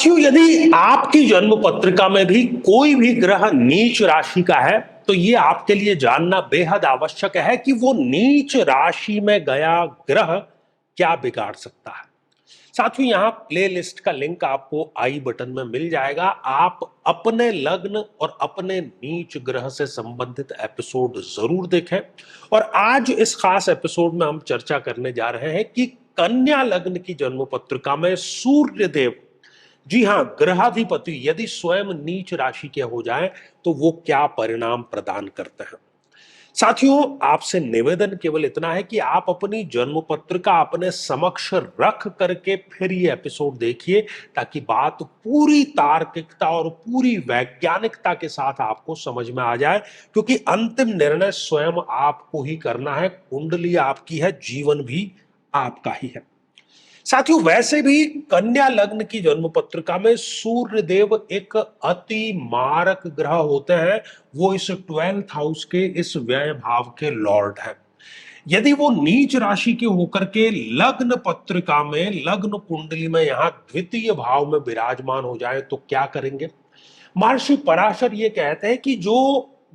साथियों, यदि आपकी जन्म पत्रिका में भी कोई भी ग्रह नीच राशि का है तो ये आपके लिए जानना बेहद आवश्यक है कि वो नीच राशि में गया ग्रह क्या बिगाड़ सकता है। साथियों, यहां प्ले लिस्ट का लिंक आपको आई बटन में मिल जाएगा। आप अपने लग्न और अपने नीच ग्रह से संबंधित एपिसोड जरूर देखें। और आज इस खास एपिसोड में हम चर्चा करने जा रहे हैं कि कन्या लग्न की जन्म पत्रिका में सूर्य देव, जी हां, ग्रहाधिपति यदि स्वयं नीच राशि के हो जाए तो वो क्या परिणाम प्रदान करते हैं। साथियों, आपसे निवेदन केवल इतना है कि आप अपनी जन्म पत्रिका अपने समक्ष रख करके फिर ये एपिसोड देखिए, ताकि बात पूरी तार्किकता और पूरी वैज्ञानिकता के साथ आपको समझ में आ जाए, क्योंकि अंतिम निर्णय स्वयं आपको ही करना है। कुंडली आपकी है, जीवन भी आपका ही है। साथियों, वैसे भी कन्या लग्न की जन्म पत्रिका में सूर्य देव एक अति मारक ग्रह होते हैं। वो इस 12th हाउस के इस व्यय भाव के लॉर्ड है। यदि वो नीच राशि के होकर के लग्न पत्रिका में, लग्न कुंडली में यहां द्वितीय भाव में विराजमान हो जाए तो क्या करेंगे। महर्षि पराशर ये कहते हैं कि जो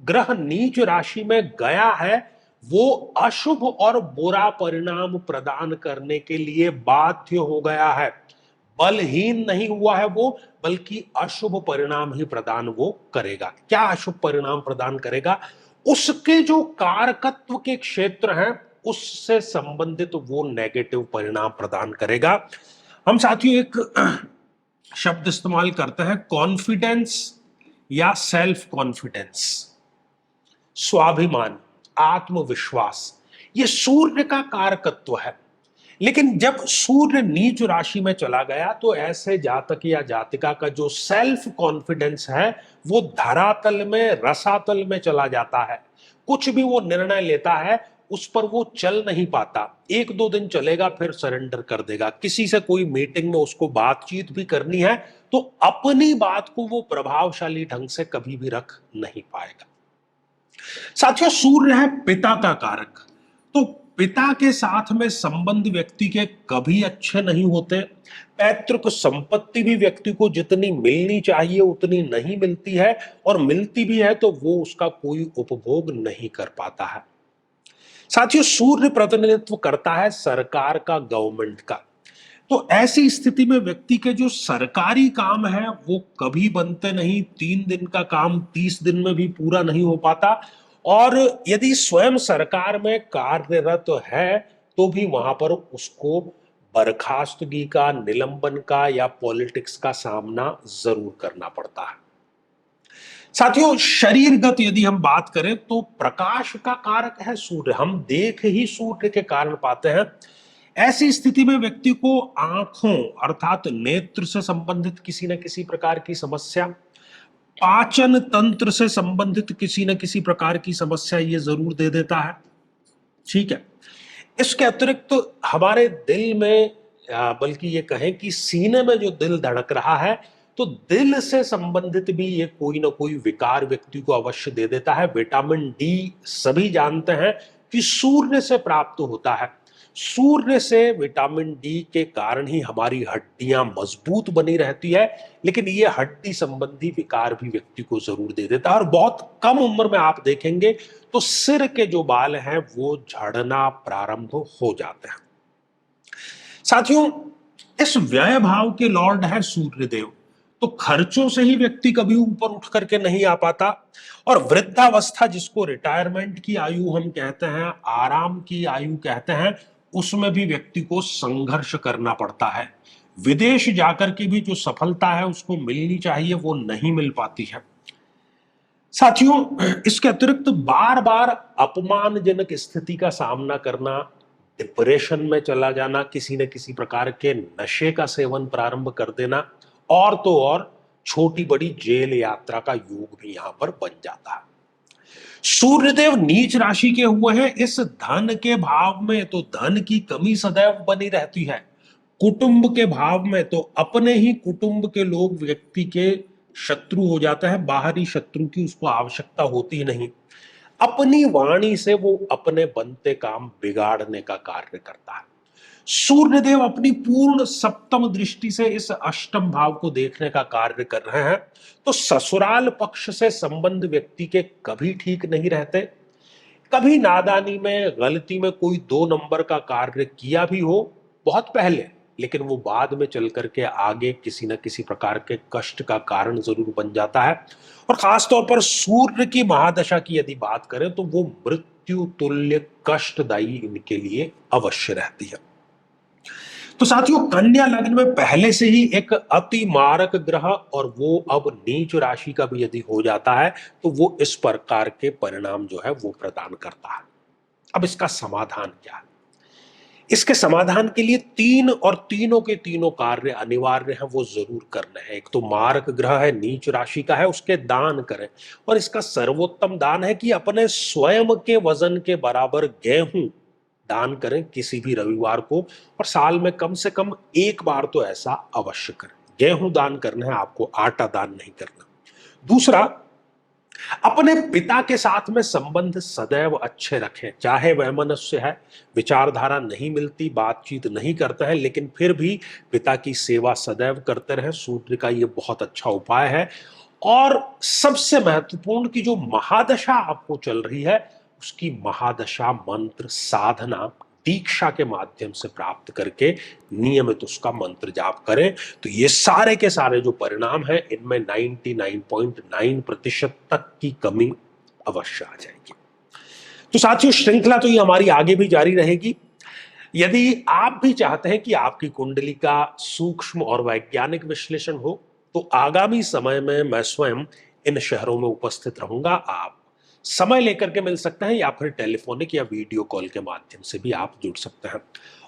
ग्रह नीच राशि में गया है वो अशुभ और बुरा परिणाम प्रदान करने के लिए बाध्य हो गया है। बलहीन नहीं हुआ है वो, बल्कि अशुभ परिणाम ही प्रदान वो करेगा। क्या अशुभ परिणाम प्रदान करेगा? उसके जो कारकत्व के क्षेत्र हैं उससे संबंधित वो नेगेटिव परिणाम प्रदान करेगा। हम साथियों एक शब्द इस्तेमाल करते हैं, कॉन्फिडेंस या सेल्फ कॉन्फिडेंस, स्वाभिमान, आत्मविश्वास। ये सूर्य का कारकत्व है। लेकिन जब सूर्य नीच राशि में चला गया तो ऐसे जातक या जातिका का जो सेल्फ कॉन्फिडेंस है वो धरातल में, रसातल में चला जाता है। कुछ भी वो निर्णय लेता है उस पर वो चल नहीं पाता। एक दो दिन चलेगा फिर सरेंडर कर देगा। किसी से कोई मीटिंग में उसको बातचीत भी करनी है तो अपनी बात को वो प्रभावशाली ढंग से कभी भी रख नहीं पाएगा। साथियों, सूर्य है पिता का कारक, तो पिता के साथ में संबंध व्यक्ति के कभी अच्छे नहीं होते। पैतृक संपत्ति भी व्यक्ति को जितनी मिलनी चाहिए उतनी नहीं मिलती है, और मिलती भी है तो वो उसका कोई उपभोग नहीं कर पाता है। साथियों, सूर्य प्रतिनिधित्व करता है सरकार का, गवर्नमेंट का। तो ऐसी स्थिति में व्यक्ति के जो सरकारी काम है वो कभी बनते नहीं। 3 दिन का काम 30 दिन में भी पूरा नहीं हो पाता। और यदि स्वयं सरकार में कार्यरत है तो भी वहां पर उसको बर्खास्तगी का, निलंबन का या पॉलिटिक्स का सामना जरूर करना पड़ता है। साथियों, शरीरगत यदि हम बात करें तो प्रकाश का कारक है सूर्य। हम देख ही सूर्य के कारण पाते हैं। ऐसी स्थिति में व्यक्ति को आंखों अर्थात नेत्र से संबंधित किसी न किसी प्रकार की समस्या, पाचन तंत्र से संबंधित किसी न किसी प्रकार की समस्या ये जरूर दे देता है। ठीक है। इसके अतिरिक्त तो हमारे दिल में, बल्कि ये कहें कि सीने में जो दिल धड़क रहा है, तो दिल से संबंधित भी ये कोई ना कोई विकार व्यक्ति को अवश्य दे देता है। विटामिन डी सभी जानते हैं कि सूर्य से प्राप्त होता है। सूर्य से विटामिन डी के कारण ही हमारी हड्डियां मजबूत बनी रहती है। लेकिन ये हड्डी संबंधी विकार भी व्यक्ति को जरूर दे देता है। और बहुत कम उम्र में आप देखेंगे तो सिर के जो बाल हैं वो झड़ना प्रारंभ हो जाते हैं। साथियों, इस व्यय भाव के लॉर्ड है सूर्यदेव, तो खर्चों से ही व्यक्ति कभी ऊपर उठ करके नहीं आ पाता। और वृद्धावस्था, जिसको रिटायरमेंट की आयु हम कहते हैं, आराम की आयु कहते हैं, उसमें भी व्यक्ति को संघर्ष करना पड़ता है। विदेश जाकर के भी जो सफलता है उसको मिलनी चाहिए वो नहीं मिल पाती है। साथियों, इसके अतिरिक्त बार बार अपमानजनक स्थिति का सामना करना, डिप्रेशन में चला जाना, किसी न किसी प्रकार के नशे का सेवन प्रारंभ कर देना, और तो और छोटी बड़ी जेल यात्रा का योग भी यहां पर बन जाता है। सूर्यदेव नीच राशि के हुए हैं इस धन के भाव में, तो धन की कमी सदैव बनी रहती है। कुटुंब के भाव में तो अपने ही कुटुंब के लोग व्यक्ति के शत्रु हो जाता है। बाहरी शत्रु की उसको आवश्यकता होती नहीं। अपनी वाणी से वो अपने बनते काम बिगाड़ने का कार्य करता है। सूर्यदेव अपनी पूर्ण सप्तम दृष्टि से इस अष्टम भाव को देखने का कार्य कर रहे हैं, तो ससुराल पक्ष से संबंध व्यक्ति के कभी ठीक नहीं रहते। कभी नादानी में, गलती में कोई 2 नंबर का कार्य किया भी हो बहुत पहले, लेकिन वो बाद में चल करके आगे किसी न किसी प्रकार के कष्ट का कारण जरूर बन जाता है। और खासतौर पर सूर्य की महादशा की यदि बात करें तो वो मृत्यु तुल्य कष्टदायी इनके लिए अवश्य रहती है। तो साथियों, कन्या लग्न में पहले से ही एक अति मारक ग्रह और वो अब नीच राशि का भी यदि हो जाता है तो वो इस प्रकार के परिणाम जो है वो प्रदान करता है। अब इसका समाधान क्या है? इसके समाधान के लिए 3 और तीनों के तीनों कार्य अनिवार्य हैं, वो जरूर करने हैं। एक तो मारक ग्रह है, नीच राशि का है, उसके दान करें। और इसका सर्वोत्तम दान है कि अपने स्वयं के वजन के बराबर गेहूं दान करें किसी भी रविवार को, और साल में कम से कम एक बार तो ऐसा अवश्य करें। गेहूं दान करना है आपको, आटा दान नहीं करना। दूसरा, अपने पिता के साथ में संबंध सदैव अच्छे रखें। चाहे वह मनुष्य है, विचारधारा नहीं मिलती, बातचीत नहीं करता है, लेकिन फिर भी पिता की सेवा सदैव करते रहे। सूर्य का ये बहुत अच्छा उपाय है। और सबसे महत्वपूर्ण कि जो महादशा आपको चल रही है, उसकी महादशा मंत्र साधना दीक्षा के माध्यम से प्राप्त करके नियमित उसका मंत्र जाप करें, तो ये सारे के सारे जो परिणाम हैं इनमें 99.9% तक की कमी अवश्य आ जाएगी। तो साथियों, श्रृंखला तो ये हमारी आगे भी जारी रहेगी। यदि आप भी चाहते हैं कि आपकी कुंडली का सूक्ष्म और वैज्ञानिक विश्लेषण हो, तो आगामी समय में मैं स्वयं इन शहरों में उपस्थित रहूंगा। आप समय लेकर के मिल सकते हैं, या फिर टेलीफोनिक या वीडियो कॉल के माध्यम से भी आप जुड़ सकते हैं।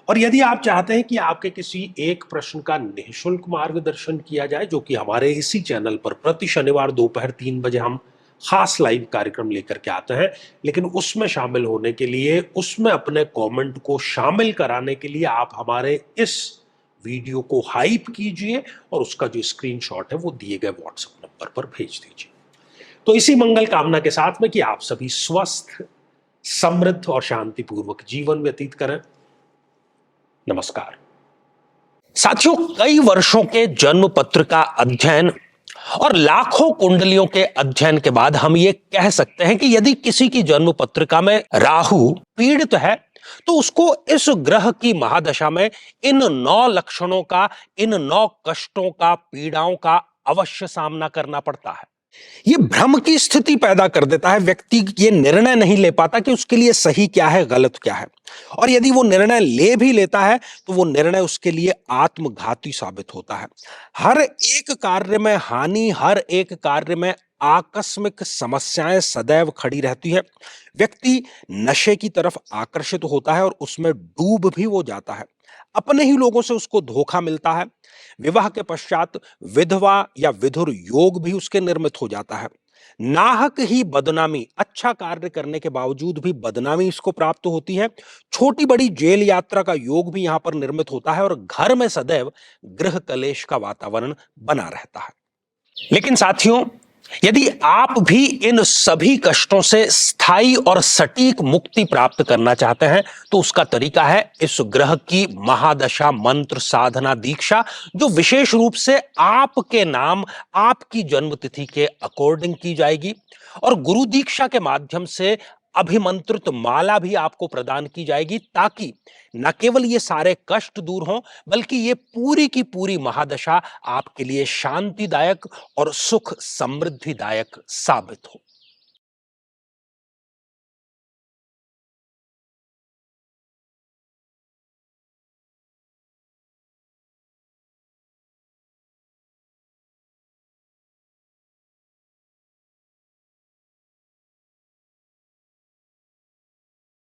और यदि आप चाहते हैं कि आपके किसी एक प्रश्न का निःशुल्क मार्गदर्शन किया जाए, जो कि हमारे इसी चैनल पर प्रति शनिवार दोपहर 3 बजे हम खास लाइव कार्यक्रम लेकर के आते हैं, लेकिन उसमें शामिल होने के लिए, उसमें अपने कमेंट को शामिल कराने के लिए आप हमारे इस वीडियो को हाइप कीजिए और उसका जो स्क्रीनशॉट है वो दिए गए व्हाट्सएप नंबर पर भेज दीजिए। तो इसी मंगल कामना के साथ में कि आप सभी स्वस्थ, समृद्ध और शांतिपूर्वक जीवन व्यतीत करें। नमस्कार। साथियों, कई वर्षों के जन्म पत्र का अध्ययन और लाखों कुंडलियों के अध्ययन के बाद हम ये कह सकते हैं कि यदि किसी की जन्म पत्रिका में राहु पीड़ित है, तो उसको इस ग्रह की महादशा में इन 9 लक्षणों का, इन 9 कष्टों का, पीड़ाओं का अवश्य सामना करना पड़ता है। ये भ्रम की स्थिति पैदा कर देता है। व्यक्ति ये निर्णय नहीं ले पाता कि उसके लिए सही क्या है, गलत क्या है। और यदि वो निर्णय ले भी लेता है तो वो निर्णय उसके लिए आत्मघाती साबित होता है। हर एक कार्य में हानि, हर एक कार्य में आकस्मिक समस्याएं सदैव खड़ी रहती है। व्यक्ति नशे की तरफ आकर्षित होता है और उसमें डूब भी वो जाता है। अपने ही लोगों से उसको धोखा मिलता है। विवाह के पश्चात विधवा या विधुर योग भी उसके निर्मित हो जाता है। नाहक ही बदनामी, अच्छा कार्य करने के बावजूद भी बदनामी इसको प्राप्त होती है। छोटी बड़ी जेल यात्रा का योग भी यहां पर निर्मित होता है और घर में सदैव गृह कलेश का वातावरण बना रहता है। लेकिन साथियों, यदि आप भी इन सभी कष्टों से स्थायी और सटीक मुक्ति प्राप्त करना चाहते हैं, तो उसका तरीका है इस ग्रह की महादशा मंत्र साधना दीक्षा, जो विशेष रूप से आपके नाम, आपकी जन्मतिथि के अकॉर्डिंग की जाएगी। और गुरु दीक्षा के माध्यम से अभिमंत्रित माला भी आपको प्रदान की जाएगी, ताकि न केवल ये सारे कष्ट दूर हों, बल्कि ये पूरी की पूरी महादशा आपके लिए शांतिदायक और सुख समृद्धिदायक साबित हो।